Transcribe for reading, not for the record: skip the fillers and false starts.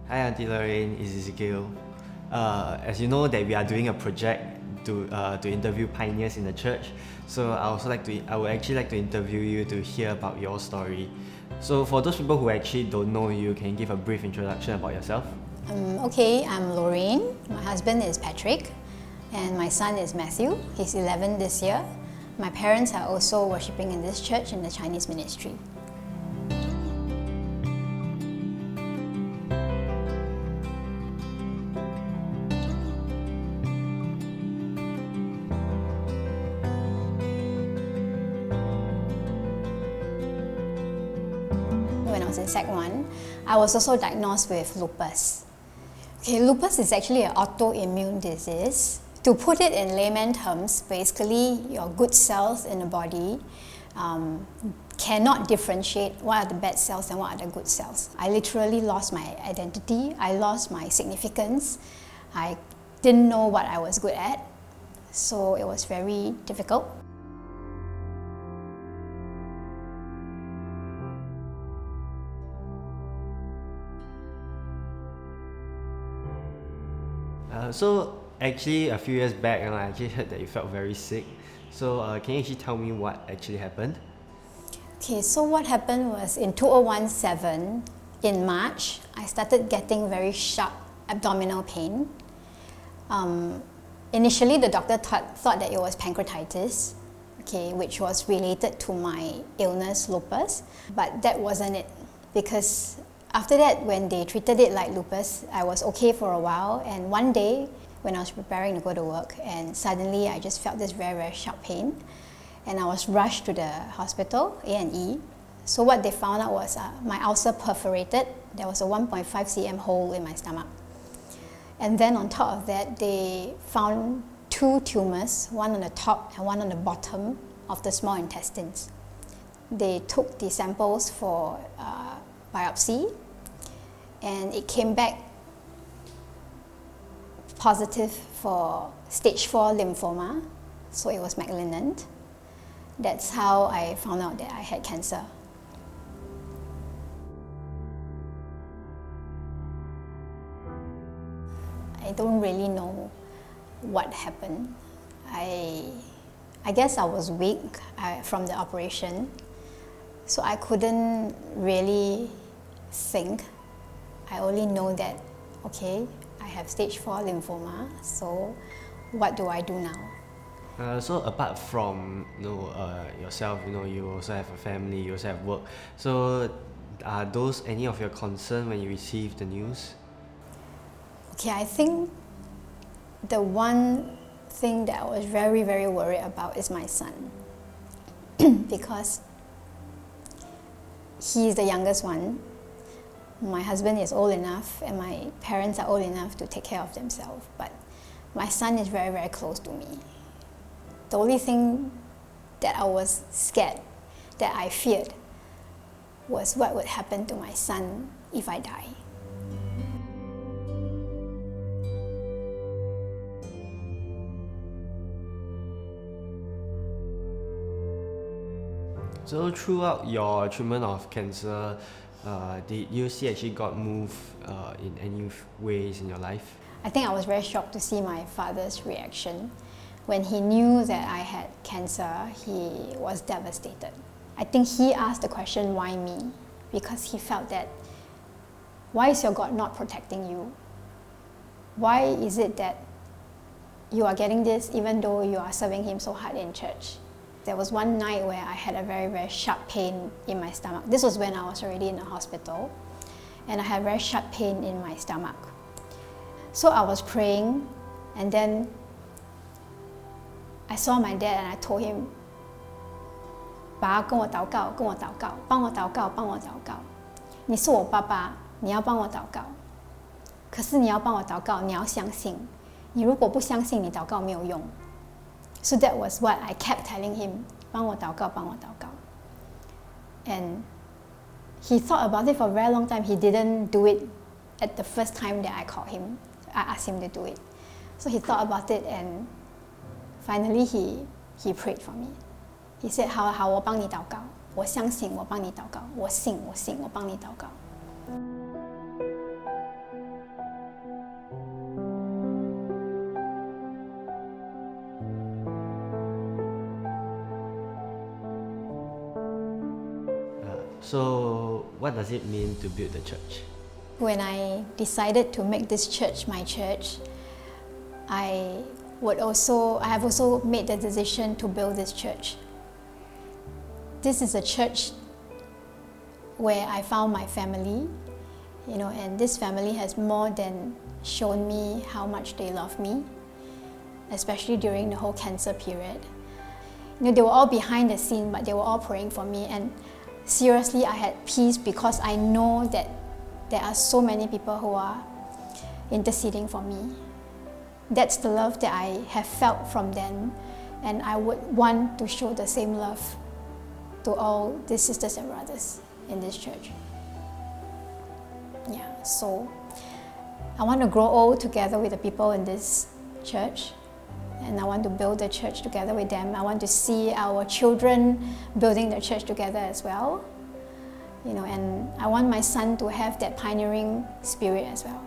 Hi Auntie Lorrine, it's Ezekiel. As you know that we are doing a project to interview pioneers in the church, so I would actually like to interview you to hear about your story. So for those people who actually don't know you, can you give a brief introduction about yourself? Okay, I'm Lorrine. My husband is Patrick, and my son is Matthew. He's 11 this year. My parents are also worshiping in this church in the Chinese ministry. When I was in Sec 1, I was also diagnosed with lupus. Okay, lupus is actually an autoimmune disease. To put it in layman terms, basically your good cells in the body cannot differentiate what are the bad cells and what are the good cells. I literally lost my identity, I lost my significance, I didn't know what I was good at, so it was very difficult. So actually a few years back, I actually heard that you felt very sick. So can you actually tell me what actually happened? Okay, so what happened was in 2017, in March, I started getting very sharp abdominal pain. Initially, the doctor thought that it was pancreatitis, okay, which was related to my illness, lupus, but that wasn't it, because after that, when they treated it like lupus, I was okay for a while, and one day when I was preparing to go to work, and suddenly I just felt this very, very sharp pain, and I was rushed to the hospital, A&E. So what they found out was my ulcer perforated. There was a 1.5 cm hole in my stomach. And then on top of that, they found two tumors, one on the top and one on the bottom of the small intestines. They took the samples for biopsy, and it came back positive for stage 4 lymphoma, so it was malignant. That's how I found out that I had cancer. I don't really know what happened. I guess I was weak from the operation, so I couldn't really think. I only know that, okay, I have stage 4 lymphoma, so what do I do now? So apart from yourself, you also have a family, you also have work. So are those any of your concern when you receive the news? Okay, I think the one thing that I was very, very worried about is my son. Because he's the youngest one. My husband is old enough and my parents are old enough to take care of themselves, but my son is very, very close to me. The only thing that I was scared, that I feared, was what would happen to my son if I die. So throughout your treatment of cancer, did you see actually God move in any ways in your life? I think I was very shocked to see my father's reaction. When he knew that I had cancer, he was devastated. I think he asked the question, why me? Because he felt that, why is your God not protecting you? Why is it that you are getting this even though you are serving him so hard in church? There was one night where I had a very, very sharp pain in my stomach. This was when I was already in the hospital, and I had very sharp pain in my stomach. So I was praying, and then I saw my dad and I told him, 爸，跟我祷告，跟我祷告，帮我祷告，帮我祷告。你是我爸爸，你要帮我祷告。可是你要帮我祷告，你要相信。你如果不相信，你祷告没有用。So that was what I kept telling him, 帮我祷告，帮我祷告. And he thought about it for a very long time. He didn't do it at the first time that I called him. I asked him to do it. So he thought about it, and finally he prayed for me. He said, 好，我帮你祷告，我相信，我帮你祷告，我信，我帮你祷告。So what does it mean to build the church? When I decided to make this church my church, I have also made the decision to build this church. This is a church where I found my family, and this family has more than shown me how much they love me, especially during the whole cancer period. They were all behind the scene, but they were all praying for me, and seriously, I had peace because I know that there are so many people who are interceding for me. That's the love that I have felt from them, and I would want to show the same love to all these sisters and brothers in this church. Yeah, so I want to grow old together with the people in this church, and I want to build the church together with them. I want to see our children building the church together as well, and I want my son to have that pioneering spirit as well.